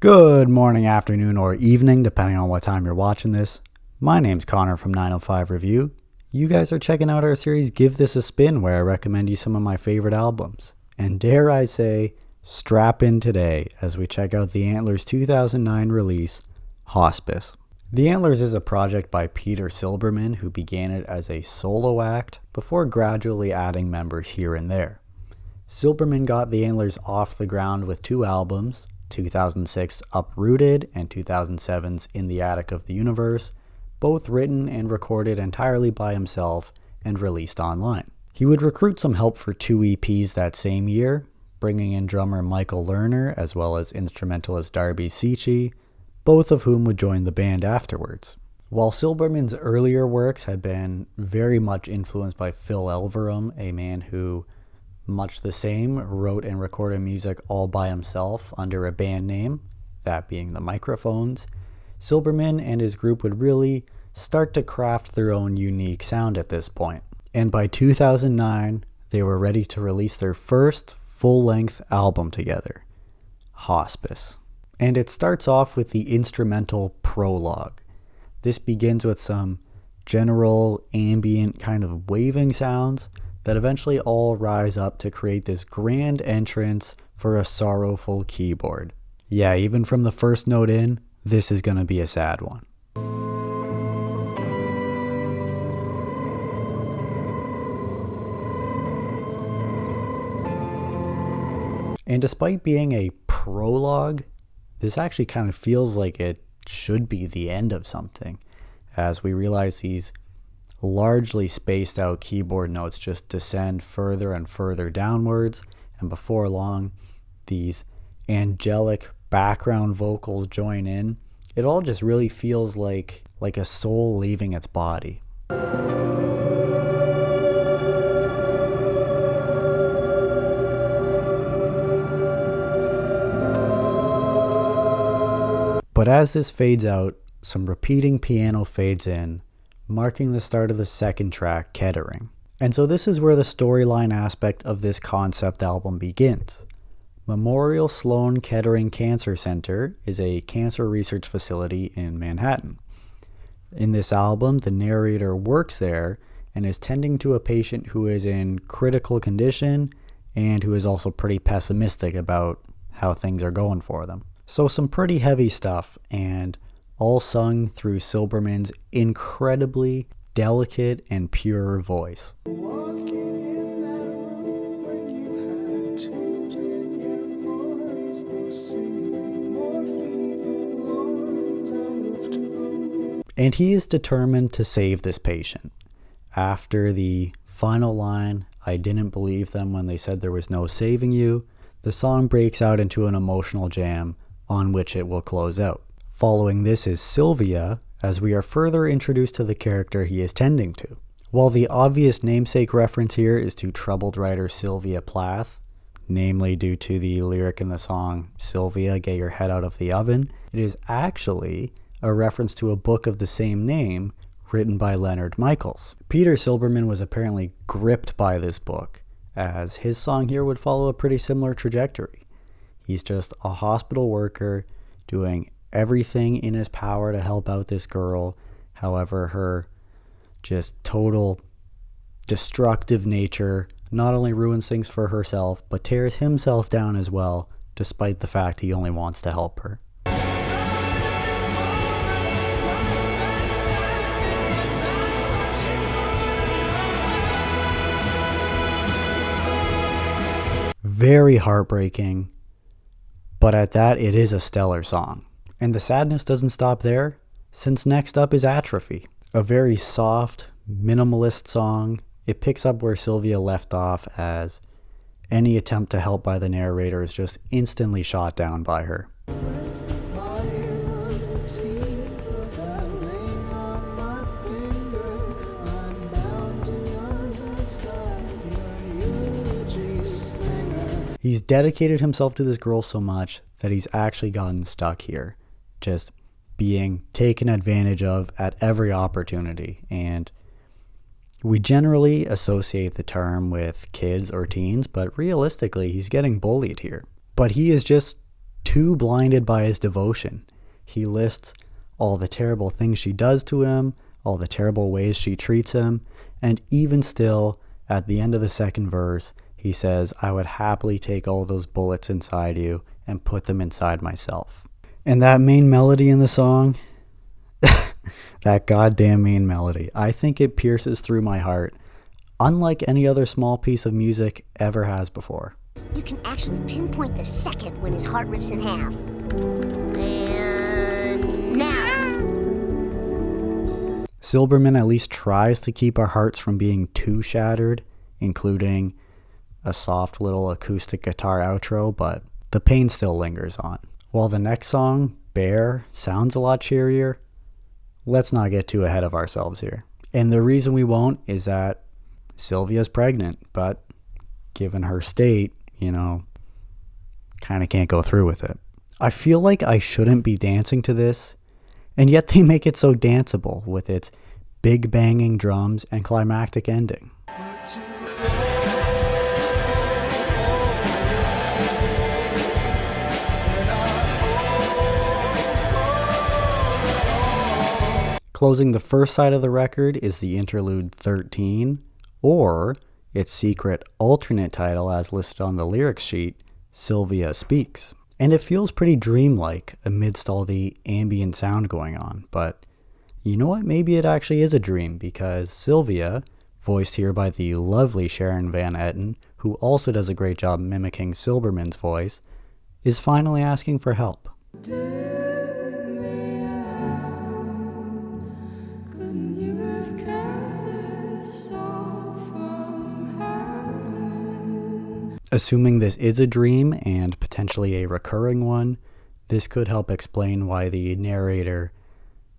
Good morning, afternoon, or evening, depending on what time you're watching this. My name's Connor from 905 Review. You guys are checking out our series Give This a Spin, where I recommend you some of my favorite albums. And dare I say, strap in today as we check out the Antlers 2009 release, Hospice. The Antlers is a project by Peter Silberman, who began it as a solo act before gradually adding members here and there. Silberman got the Antlers off the ground with two albums, 2006 Uprooted and 2007's In the Attic of the Universe, both written and recorded entirely by himself and released online. He would recruit some help for two EPs that same year, bringing in drummer Michael Lerner as well as instrumentalist Darby Seachy, both of whom would join the band afterwards. While Silberman's earlier works had been very much influenced by Phil Elverum, a man who, much the same, wrote and recorded music all by himself under a band name, that being the Microphones, Silberman and his group would really start to craft their own unique sound at this point. And by 2009, they were ready to release their first full-length album together, Hospice. And it starts off with the instrumental prologue. This begins with some general ambient kind of waving sounds that eventually all rise up to create this grand entrance for a sorrowful keyboard. Yeah, even from the first note in, this is going to be a sad one. And despite being a prologue, this actually kind of feels like it should be the end of something, as we realize these largely spaced out keyboard notes just descend further and further downwards, and before long these angelic background vocals join in. It all just really feels like a soul leaving its body. But as this fades out, some repeating piano fades in, marking the start of the second track, Kettering. And so this is where the storyline aspect of this concept album begins. Memorial Sloan Kettering Cancer Center is a cancer research facility in Manhattan. In this album, the narrator works there and is tending to a patient who is in critical condition and who is also pretty pessimistic about how things are going for them. So some pretty heavy stuff, and all sung through Silberman's incredibly delicate and pure voice. And he is determined to save this patient. After the final line, "I didn't believe them when they said there was no saving you," the song breaks out into an emotional jam on which it will close out. Following this is Sylvia, as we are further introduced to the character he is tending to. While the obvious namesake reference here is to troubled writer Sylvia Plath, namely due to the lyric in the song, "Sylvia, get your head out of the oven," it is actually a reference to a book of the same name written by Leonard Michaels. Peter Silberman was apparently gripped by this book, as his song here would follow a pretty similar trajectory. He's just a hospital worker doing everything in his power to help out this girl. However, her just total destructive nature not only ruins things for herself, but tears himself down as well, despite the fact he only wants to help her. Very heartbreaking, but at that, it is a stellar song. And the sadness doesn't stop there, since next up is Atrophy, a very soft, minimalist song. It picks up where Sylvia left off, as any attempt to help by the narrator is just instantly shot down by her. He's dedicated himself to this girl so much that he's actually gotten stuck here, just being taken advantage of at every opportunity. And we generally associate the term with kids or teens, but realistically, he's getting bullied here. But he is just too blinded by his devotion. He lists all the terrible things she does to him, all the terrible ways she treats him, and even still, at the end of the second verse, he says, I would happily take all those bullets inside you and put them inside myself. And that main melody in the song, that goddamn main melody, I think it pierces through my heart, unlike any other small piece of music ever has before. You can actually pinpoint the second when his heart rips in half. And now! Silberman at least tries to keep our hearts from being too shattered, including a soft little acoustic guitar outro, but the pain still lingers on. While the next song, Bear, sounds a lot cheerier, let's not get too ahead of ourselves here. And the reason we won't is that Sylvia's pregnant, but given her state, kind of can't go through with it. I feel like I shouldn't be dancing to this, and yet they make it so danceable with its big banging drums and climactic ending. Closing the first side of the record is the interlude 13, or its secret alternate title as listed on the lyrics sheet, Sylvia Speaks. And it feels pretty dreamlike amidst all the ambient sound going on, but you know what? Maybe it actually is a dream, because Sylvia, voiced here by the lovely Sharon Van Etten, who also does a great job mimicking Silberman's voice, is finally asking for help. Assuming this is a dream and potentially a recurring one, this could help explain why the narrator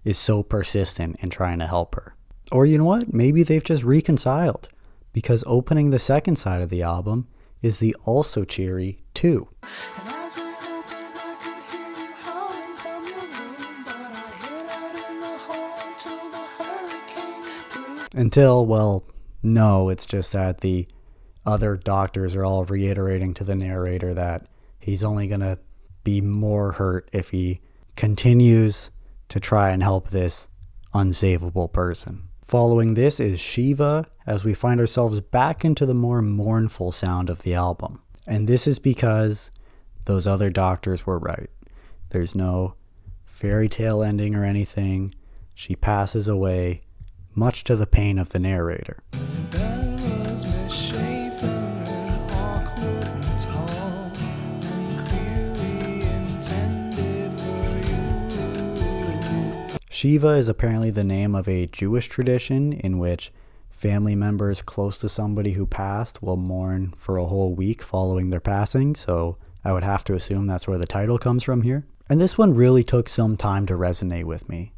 is so persistent in trying to help her. Or you know what? Maybe they've just reconciled, because opening the second side of the album is the also cheery 2. Until, well, no, it's just that the other doctors are all reiterating to the narrator that he's only going to be more hurt if he continues to try and help this unsavable person. Following this is Shiva, as we find ourselves back into the more mournful sound of the album. And this is because those other doctors were right. There's no fairy tale ending or anything. She passes away, much to the pain of the narrator. Shiva is apparently the name of a Jewish tradition in which family members close to somebody who passed will mourn for a whole week following their passing, so I would have to assume that's where the title comes from here. And this one really took some time to resonate with me.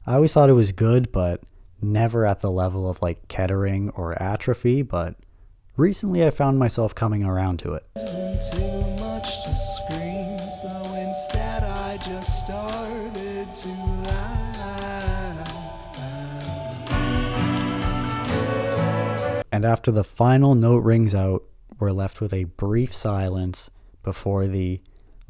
I always thought it was good, but never at the level of like Kettering or Atrophy, but recently I found myself coming around to it. Too much to scream, so instead I just started to laugh. And after the final note rings out, we're left with a brief silence before the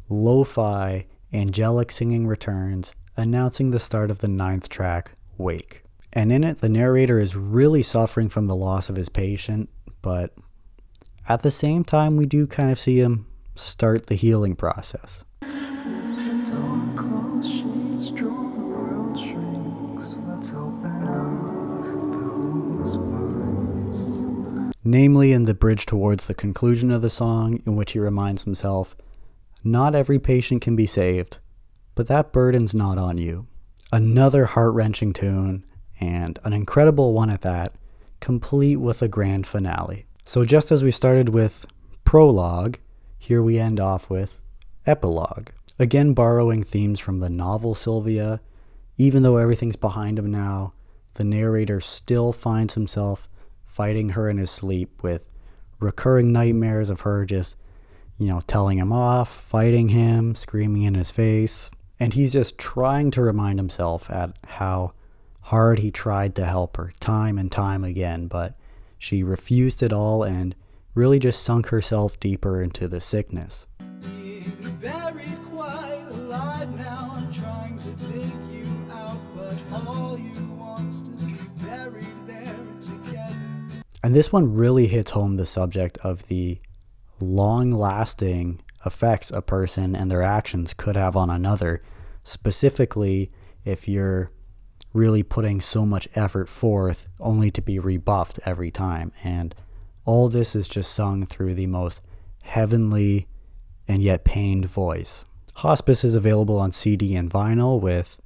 lo-fi angelic singing returns, announcing the start of the 9th track, Wake. And in it, the narrator is really suffering from the loss of his patient, but at the same time, we do kind of see him start the healing process. Namely in the bridge towards the conclusion of the song, in which he reminds himself, not every patient can be saved, but that burden's not on you. Another heart-wrenching tune, and an incredible one at that, complete with a grand finale. So just as we started with prologue, here we end off with epilogue. Again, borrowing themes from the novel Sylvia. Even though everything's behind him now, the narrator still finds himself fighting her in his sleep with recurring nightmares of her just, telling him off, fighting him, screaming in his face. And he's just trying to remind himself at how hard he tried to help her time and time again, but she refused it all and really just sunk herself deeper into the sickness. Being very quiet. I'm trying to dig you out, but all you want's to be buried there together. And this one really hits home the subject of the long-lasting effects a person and their actions could have on another, specifically if you're really putting so much effort forth only to be rebuffed every time. And all this is just sung through the most heavenly and yet pained voice. Hospice is available on CD and vinyl, with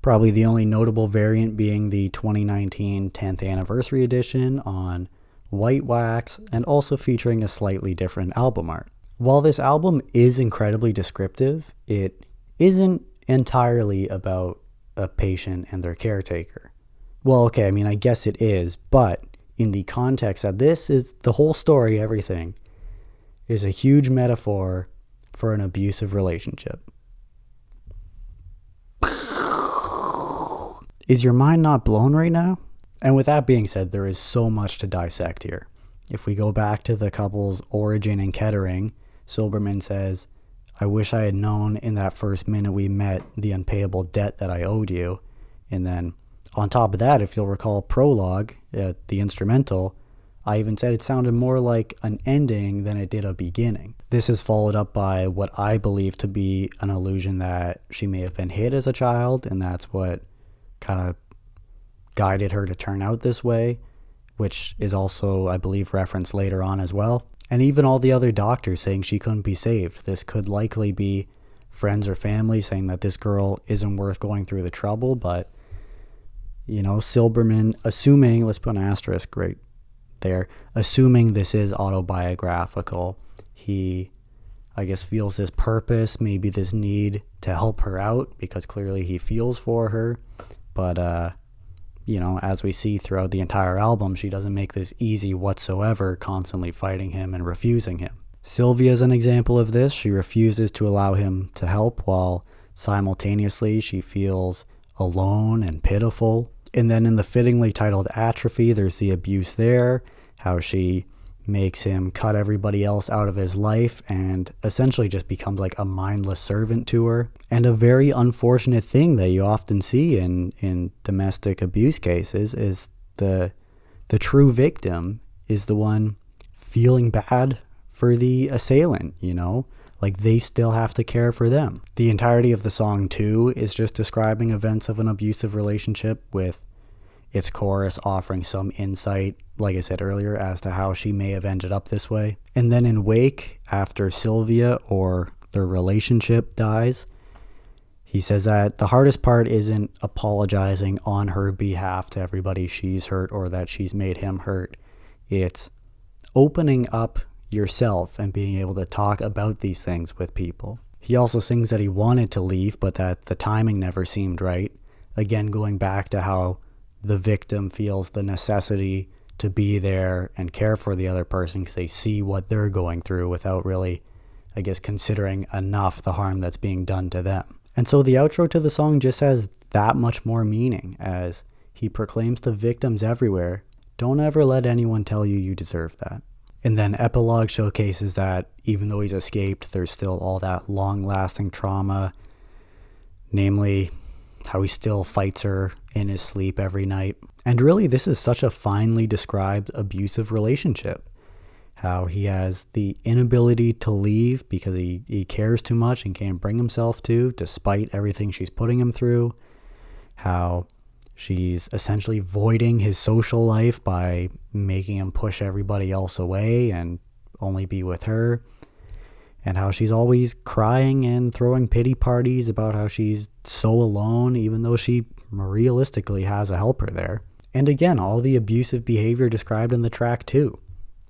probably the only notable variant being the 2019 10th anniversary edition on white wax, and also featuring a slightly different album art. While this album is incredibly descriptive, it isn't entirely about a patient and their caretaker. Well, okay, I mean, I guess it is, but in the context that this is the whole story, everything is a huge metaphor for an abusive relationship. Is your mind not blown right now? And with that being said, there is so much to dissect here. If we go back to the couple's origin in Kettering, Silberman says, "I wish I had known in that first minute we met the unpayable debt that I owed you." And then on top of that, if you'll recall Prologue, the instrumental, I even said it sounded more like an ending than it did a beginning. This is followed up by what I believe to be an allusion that she may have been hit as a child, and that's what kind of guided her to turn out this way, which is also, I believe, referenced later on as well. And even all the other doctors saying she couldn't be saved. This could likely be friends or family saying that this girl isn't worth going through the trouble, but, you know, Silberman, assuming, let's put an asterisk right there, assuming this is autobiographical, he, I guess, feels this purpose, maybe this need to help her out, because clearly he feels for her. But, you know, as we see throughout the entire album, she doesn't make this easy whatsoever, constantly fighting him and refusing him. Sylvia is an example of this. She refuses to allow him to help, while simultaneously she feels alone and pitiful. And then in the fittingly titled Atrophy, there's the abuse there, how she makes him cut everybody else out of his life and essentially just becomes like a mindless servant to her. And a very unfortunate thing that you often see in domestic abuse cases is the true victim is the one feeling bad for the assailant, you know? Like, they still have to care for them. The entirety of the song, too, is just describing events of an abusive relationship, with its chorus offering some insight, like I said earlier, as to how she may have ended up this way. And then in Wake, after Sylvia or their relationship dies, he says that the hardest part isn't apologizing on her behalf to everybody she's hurt or that she's made him hurt. It's opening up yourself and being able to talk about these things with people. He also sings that he wanted to leave, but that the timing never seemed right. Again, going back to how the victim feels the necessity to be there and care for the other person because they see what they're going through without really, I guess, considering enough the harm that's being done to them. And so the outro to the song just has that much more meaning, as he proclaims to victims everywhere, don't ever let anyone tell you you deserve that. And then Epilogue showcases that even though he's escaped, there's still all that long-lasting trauma, namely how he still fights her in his sleep every night. And really, this is such a finely described abusive relationship. How he has the inability to leave because he cares too much and can't bring himself to, despite everything she's putting him through. How she's essentially voiding his social life by making him push everybody else away and only be with her. And how she's always crying and throwing pity parties about how she's so alone, even though she realistically has a helper there. And again, all the abusive behavior described in the track too.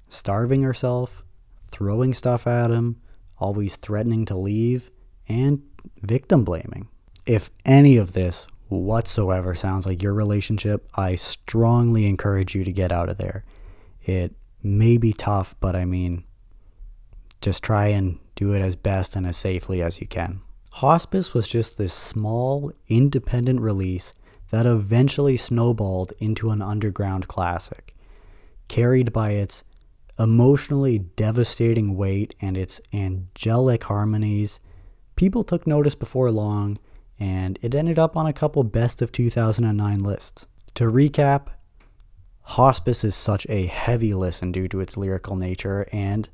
Starving herself, throwing stuff at him, always threatening to leave, and victim blaming. If any of this whatsoever sounds like your relationship, I strongly encourage you to get out of there. It may be tough, but I mean, just try and do it as best and as safely as you can. Hospice was just this small, independent release that eventually snowballed into an underground classic, carried by its emotionally devastating weight and its angelic harmonies. People took notice before long, and it ended up on a couple best of 2009 lists. To recap, Hospice is such a heavy listen due to its lyrical nature and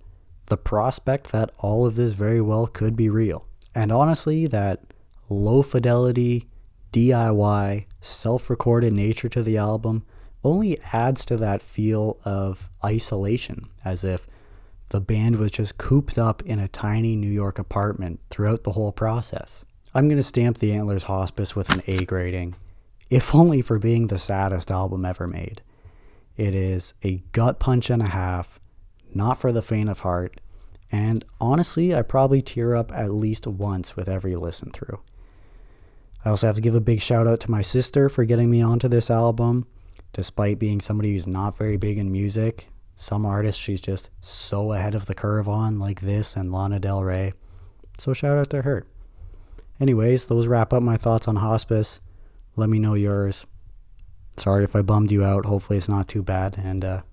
the prospect that all of this very well could be real. And honestly, that low fidelity, DIY, self-recorded nature to the album only adds to that feel of isolation, as if the band was just cooped up in a tiny New York apartment throughout the whole process. I'm going to stamp the Antlers Hospice with an A grading, if only for being the saddest album ever made. It is a gut punch and a half, not for the faint of heart, and honestly, I probably tear up at least once with every listen through. I also have to give a big shout out to my sister for getting me onto this album. Despite being somebody who's not very big in music, some artists she's just so ahead of the curve on, like this and Lana Del Rey. So shout out to her. Anyways, those wrap up my thoughts on Hospice. Let me know yours. Sorry if I bummed you out. Hopefully it's not too bad. And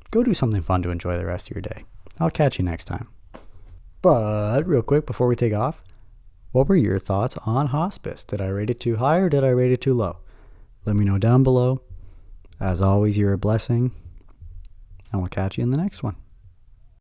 go do something fun to enjoy the rest of your day. I'll catch you next time. But real quick before we take off, what were your thoughts on Hospice? Did I rate it too high or did I rate it too low? Let me know down below. As always, you're a blessing. And we'll catch you in the next one.